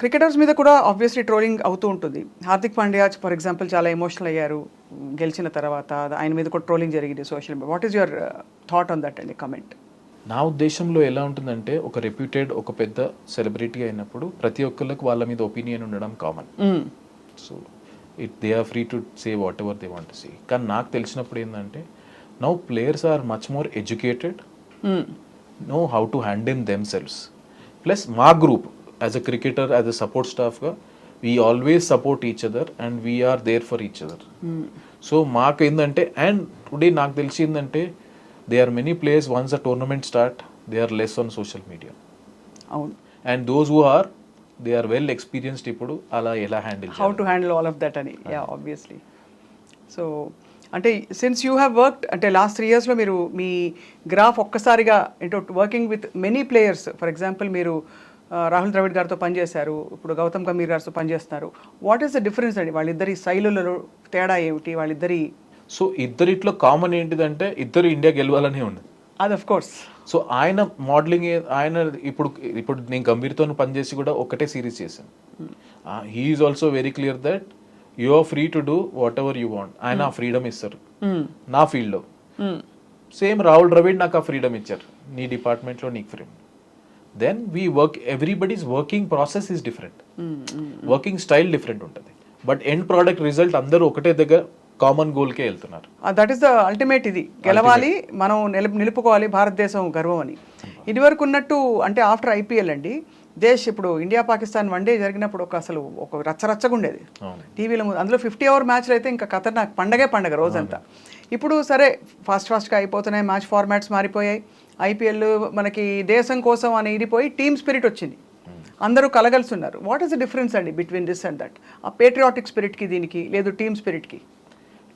Cricketers మీద కూడా obviously trolling అవుతూ ఉంటుంది. హార్దిక్ పాండ్యా ఫర్ ఎగ్జాంపుల్ చాలా ఎమోషనల్ అయ్యారు గెలిచిన తర్వాత. ఆయన మీద కూడా ట్రోలింగ్ జరిగింది social media. What is your thought on that అండి, కమెంట్? నా ఉద్దేశంలో ఎలా ఉంటుందంటే, ఒక రెప్యూటెడ్ ఒక పెద్ద సెలబ్రిటీ అయినప్పుడు ప్రతి ఒక్కరికి వాళ్ళ మీద ఒపీనియన్ ఉండడం common. So they are free to say whatever they want to say. కానీ నాకు తెలిసినప్పుడు ఏంటంటే, now players are much more educated, know how to handle themselves. Plus మా group as a cricketer, as a support స్టాఫ్గా we always support each other and we're there for each other. So మాకు ఏంటంటే, and today నాకు తెలిసిందంటే, there are many players once the tournament start they are less on social media. అవును. And those who are, they are well experienced ఇప్పుడు అలా ఎలా handle how to handle all of that అని. Yeah, obviously. So అంటే since you have worked, అంటే last 3 yearsలో మీరు మీ గ్రాఫ్ ఒక్కసారిగా అంటే working with many players, for example మీరు రాహుల్ ద్రవిడ్ గారితో పనిచేశారు, ఇప్పుడు గౌతమ్ గంభీర్ గారితో పనిచేస్తున్నారు. వాట్ ఈస్ ద డిఫరెన్స్ అండి? వాళ్ళిద్దరి శైలులలో తేడా ఏమిటి? వాళ్ళిద్దరి సో ఇద్దరిట్లో కామన్ ఏంటిదంటే, ఇద్దరు ఇండియా గెలవాలనే ఉంది. అది ఆఫ్ కోర్స్. సో ఆయన మోడలింగ్, ఆయన ఇప్పుడు నేను గంభీర్తో పనిచేసి కూడా ఒకటే సిరీస్ చేశాను. He is also very clear that you are free to do whatever you want. ఆయన ఆ ఫ్రీడమ్ ఇస్తారు నా ఫీల్డ్లో. సేమ్ రాహుల్ ద్రవిడ్ నాకు ఆ ఫ్రీడమ్ ఇచ్చారు, నీ డిపార్ట్మెంట్లో నీకు freedom. Then we work, everybody's working process is different, working style different ఉంటుంది, బట్ ఎండ్ ప్రోడక్ట్ రిజల్ట్ అందరూ ఒకటే దగ్గర కామన్ గోల్కే వెళ్తున్నారు. That is the ultimate. ఇది గెలవాలి, మనం నిలుపుకోవాలి భారతదేశం గర్వం అని. ఇది వరకు ఉన్నట్టు అంటే ఆఫ్టర్ ఐపీఎల్ అండి, ఇప్పుడు ఇండియా పాకిస్తాన్ వన్డే జరిగినప్పుడు అసలు ఒక రచ్చరచ్చగా ఉండేది టీవీలో. అందులో 50 over మ్యాచ్లు అయితే ఇంకా ఖతర్నాక్, పండగ రోజంతా. ఇప్పుడు సరే ఫాస్ట్గా అయిపోతున్నాయి, మ్యాచ్ ఫార్మాట్స్ మారిపోయాయి. ఐపీఎల్ మనకి దేశం కోసం అని ఇడిపోయి టీమ్ స్పిరిట్ వచ్చింది, అందరూ కలగలిసి ఉన్నారు. వాట్ ఈస్ ద డిఫరెన్స్ అండి బిట్వీన్ దిస్ అండ్ దట్? ఆ పేట్రియాటిక్ స్పిరిట్కి దీనికి, లేదు టీమ్ స్పిరిట్కి?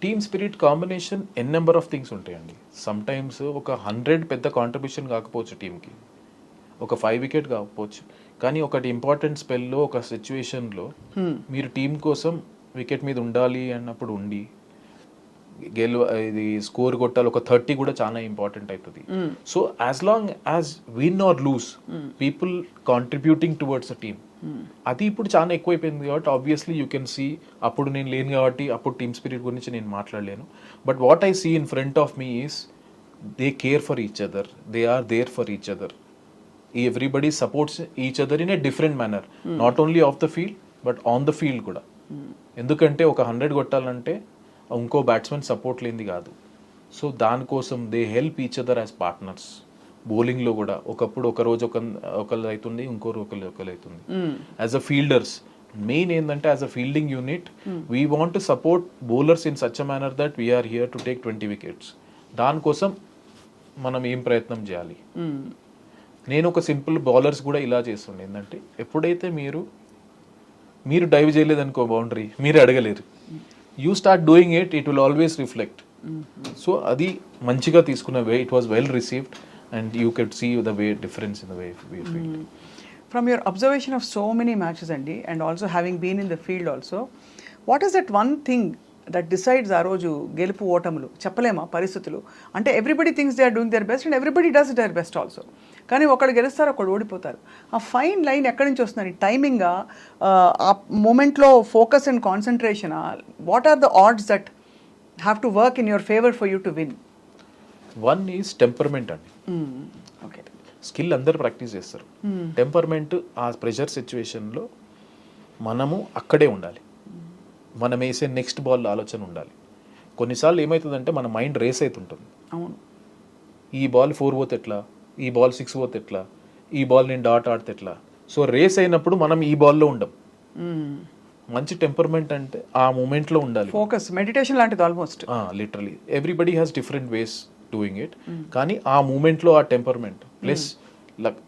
Team spirit combination an number of things ఉంటాయండి. సమ్ టైమ్స్ ఒక 100 పెద్ద కాంట్రిబ్యూషన్ కాకపోవచ్చు టీంకి, ఒక 5 wicket కాకపోవచ్చు, కానీ ఒకటి ఇంపార్టెంట్ స్పెల్లో, ఒక సిచ్యువేషన్లో మీరు టీం కోసం వికెట్ మీద ఉండాలి అన్నప్పుడు ఉండి ఇది స్కోర్ కొట్టాలి, ఒక 30 కూడా చాలా ఇంపార్టెంట్ అవుతుంది. So as long as win or lose, people contributing towards a team, అది ఇప్పుడు చాలా ఎక్కువైపోయింది. కాబట్టి ఆబ్వియస్లీ యూ కెన్ సీ, అప్పుడు నేను లేను కాబట్టి అప్పుడు టీమ్ స్పిరిట్ గురించి నేను మాట్లాడలేను. But what I see in front of me is they care for each other, they are there for each other. Everybody supports each other in a different manner, not only off the field but on the field కూడా. ఎందుకంటే ఒక 100 కొట్టాలంటే ఇంకో batsmen support లేనిది కాదు. So దానికోసం they help each other as partners. బౌలింగ్లో కూడా ఒకప్పుడు ఒక రోజు ఒకళ్ళు అవుతుంది, ఇంకో ఒకళ్ళు అవుతుంది. యాజ్ అ ఫీల్డర్స్ మెయిన్ ఏంటంటే, as a fielding unit we want to support bowlers in such a manner that we're here to take 20 wickets. దానికోసం మనం ఏం ప్రయత్నం చేయాలి. నేను ఒక సింపుల్ బౌలర్స్ కూడా ఇలా చేస్తుండే ఏంటంటే, ఎప్పుడైతే మీరు డైవ్ చేయలేదనుకో బౌండరీ, మీరు అడగలేరు. You start doing it will always reflect. So అది మంచిగా తీసుకున్న way, it was well received and you could see the way difference in the way we feel. From your observation of so many matches and also having been in the field also, what is that one thing that decides ఆ రోజు గెలుపు ఓటములు? చెప్పలేమా పరిస్థితులు అంటే? Everybody thinks they are doing their best and everybody does their best also, కానీ ఒకళ్ళు గెలుస్తారు, ఒకళ్ళు ఓడిపోతారు. ఆ ఫైన్ లైన్ ఎక్కడి నుంచి వస్తుంది? టైమింగా, ఆ మూమెంట్లో focus and concentration, what are the odds that have to work in your favour for you to win? One is temperament అండి. ఓకే, స్కిల్ అందరు ప్రాక్టీస్ చేస్తారు. టెంపర్మెంట్, ఆ ప్రెషర్ సిచ్యువేషన్లో మనము అక్కడే ఉండాలి, మనం వేసే నెక్స్ట్ బాల్ ఆలోచన ఉండాలి. కొన్నిసార్లు ఏమవుతుందంటే మన మైండ్ రేస్ అవుతుంటుంది. అవును, ఈ బాల్ 4 పోతే ఎట్లా, ఈ బాల్ 6 పోతే ఎట్లా, ఈ బాల్ నేను డాట్ ఆడితే ఎట్లా. సో రేస్ అయినప్పుడు మనం ఈ బాల్లో ఉండం. మంచి టెంపర్మెంట్ అంటే ఆ మూమెంట్లో ఉండాలి. ఫోకస్, మెడిటేషన్ లాంటిది almost. Literally everybody has different ways doing it, కానీ ఆ మూమెంట్లో ఆ టెంపర్మెంట్ ప్లస్ లక్,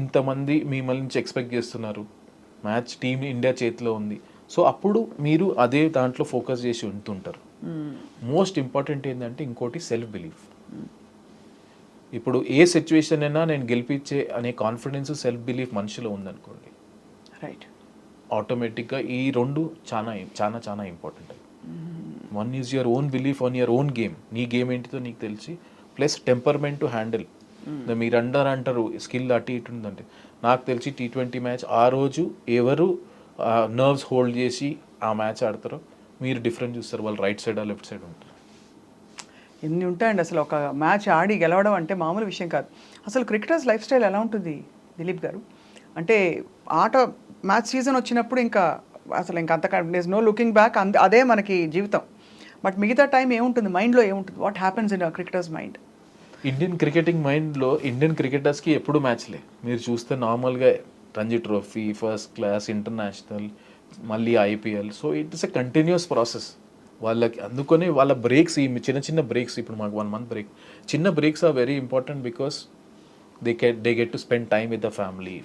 ఇంతమంది మిమ్మల్ని నుంచి ఎక్స్పెక్ట్ చేస్తున్నారు, మ్యాచ్ టీమ్ ఇండియా చేతిలో ఉంది. సో అప్పుడు మీరు అదే దాంట్లో ఫోకస్ చేసి ఉంటుంటారు. మోస్ట్ ఇంపార్టెంట్ ఏంటంటే ఇంకోటి సెల్ఫ్ బిలీఫ్. ఇప్పుడు ఏ సిచ్యువేషన్ అయినా నేను గెలిపించే అనే కాన్ఫిడెన్స్, సెల్ఫ్ బిలీఫ్ మనిషిలో ఉందనుకోండి, రైట్, ఆటోమేటిక్గా ఈ రెండు చాలా చాలా చాలా important. One is your own belief on your own game, నీ గేమ్ ఏంటిదో నీకు తెలిసి, ప్లస్ టెంపర్మెంట్ టు హ్యాండిల్. మీరు అంటారు స్కిల్ అటు ఇటు ఉందంటే, నాకు తెలిసి T20 మ్యాచ్ ఆ రోజు ఎవరు నర్వ్స్ హోల్డ్ చేసి ఆ మ్యాచ్ ఆడతారో మీరు డిఫరెంట్ చూస్తారు, వాళ్ళు రైట్ సైడ్ లెఫ్ట్ సైడ్ ఉంటారు. ఎన్ని ఉంటాయండి అసలు ఒక మ్యాచ్ ఆడి గెలవడం అంటే మామూలు విషయం కాదు. అసలు క్రికెటర్స్ లైఫ్ స్టైల్ ఎలా ఉంటుంది దిలీప్ గారు? అంటే ఆట మ్యాచ్ సీజన్ వచ్చినప్పుడు ఇంకా అసలు ఇంకా అంతకంటే నో లుకింగ్ బ్యాక్, అదే మనకి జీవితం. బట్ మిగతా టైం ఏముంటుంది మైండ్లో, ఏముంటుంది? What happens in cricketers mind? Indian cricketing మైండ్లో ఇండియన్ క్రికెటర్స్కి ఎప్పుడు మ్యాచ్లే. మీరు చూస్తే నార్మల్గా Ranji trophy, first class, international, మళ్ళీ IPL. So it's a continuous process వాళ్ళకి. అందుకని వాళ్ళ బ్రేక్స్, ఈ చిన్న చిన్న బ్రేక్స్, ఇప్పుడు మాకు 1 month బ్రేక్, చిన్న breaks are very important because they get to spend time with the family.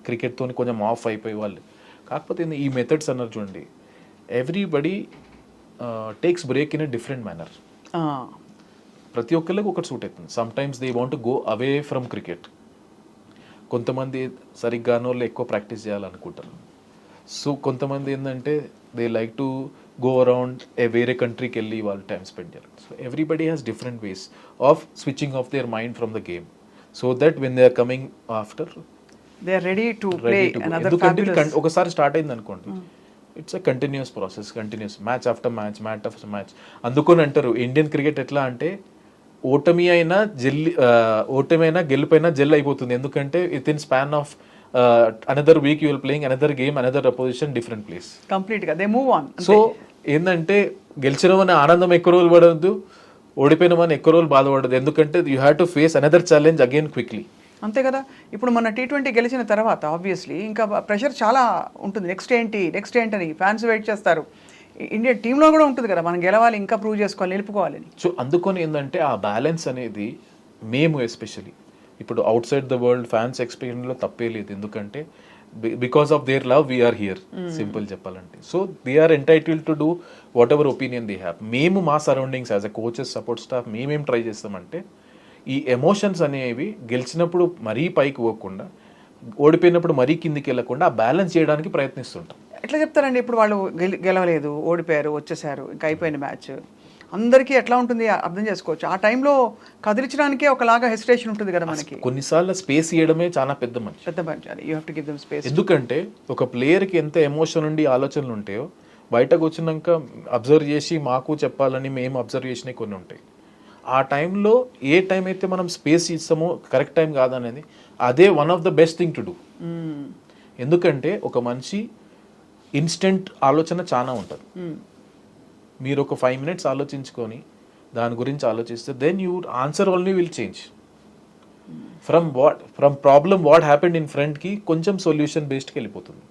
క్రికెట్తో కొంచెం ఆఫ్ అయిపోయి వాళ్ళు. కాకపోతే ఈ మెథడ్స్ అన్నారు చూడండి, everybody takes break in a different manner. ప్రతి ఒక్కరికి ఒకటి సూట్ అవుతుంది. Sometimes they want go away from cricket. కొంతమంది సరిగ్గానో ఎక్కువ ప్రాక్టీస్ చేయాలనుకుంటారు. సో కొంతమంది ఏంటంటే they like to go around వేరే కంట్రీకి వెళ్ళి వాళ్ళు టైం స్పెండ్ చేయాలి. So everybody has different ways of switching off their mind from the game, so that when they are coming after they are ready to play another ఎందుకంటే fabulous. ఒకసారి start అయింది అనుకోండి, it's a continuous process, continuous match after match, match after match. అందుకని అంటారు Indian cricket ఎట్లా అంటే ఓటమి అయినా గెలుపైనా జెల్ అయిపోతుంది. ఎందుకంటే with in span of another week you will playing another game, another opposition, different place. Complete గా దే మూవ్ ఆన్. సో ఏంటంటే గెలిచినమని ఆనందం ఎక్కువ రోజులు పడవద్దు, ఓడిపోయినామని ఎక్కువ రోజులు బాధపడదు. ఎందుకంటే you have to face another challenge again quickly. అంతే కదా. ఇప్పుడు మన T20 గెలిచిన తర్వాత ఆబ్వియస్లీ ఇంకా ప్రెషర్ చాలా ఉంటుంది. నెక్స్ట్ ఏంటి అని ఫ్యాన్స్ వెయిట్ చేస్తారు. ఇండియా టీంలో కూడా ఉంటుంది కదా, మనం గెలవాలి, ఇంకా ప్రూవ్ చేసుకోవాలి, నిలుపుకోవాలని. సో అందుకని ఏంటంటే ఆ బ్యాలెన్స్ అనేది మేము ఎస్పెషలీ ఇప్పుడు outside the world fans ఎక్స్పీరియన్స్లో తప్పే లేదు. ఎందుకంటే because of their love we're here, simple చెప్పాలంటే. So they are entitled to do whatever opinion they have. మేము మా surroundings as a coaches, support staff మేమేం ట్రై చేస్తామంటే ఈ ఎమోషన్స్ అనేవి గెలిచినప్పుడు మరీ పైకి పోకుండా, ఓడిపోయినప్పుడు మరీ కిందికి వెళ్ళకుండా ఆ బ్యాలెన్స్ చేయడానికి ప్రయత్నిస్తుంటాం. ఎట్లా చెప్తారండి ఇప్పుడు వాళ్ళు గెలవలేదు, ఓడిపోయారు, వచ్చేసారు, ఇంకా అయిపోయిన మ్యాచ్, అందరికీ ఎట్లా ఉంటుంది అర్థం చేసుకోవచ్చు. ఆ టైంలో కదిలించడానికే ఒకలాగా హెసిటేషన్ ఉంటుంది కదా మనకి. కొన్నిసార్లు స్పేస్ ఇవ్వడమే చాలా పెద్ద మంచి. You have to give them space. ఎందుకంటే ఒక ప్లేయర్కి ఎంత ఎమోషన్ ఉండి ఆలోచనలు ఉంటాయో బయటకు వచ్చినాక అబ్జర్వ్ చేసి మాకు చెప్పాలని మేము అబ్జర్వ్ చేసినవి కొన్ని ఉంటాయి. ఆ టైంలో ఏ టైం అయితే మనం స్పేస్ ఇస్తామో కరెక్ట్ టైం కాదనేది అదే one of the best thing to do. ఎందుకంటే ఒక మనిషి ఇన్స్టెంట్ ఆలోచన చాలా ఉంటుంది. మీరు ఒక 5 minutes ఆలోచించుకొని దాని గురించి ఆలోచిస్తే then you answer only will change from problem what happened in ఫ్రంట్కి కొంచెం సొల్యూషన్ బేస్డ్కి వెళ్ళిపోతుంది.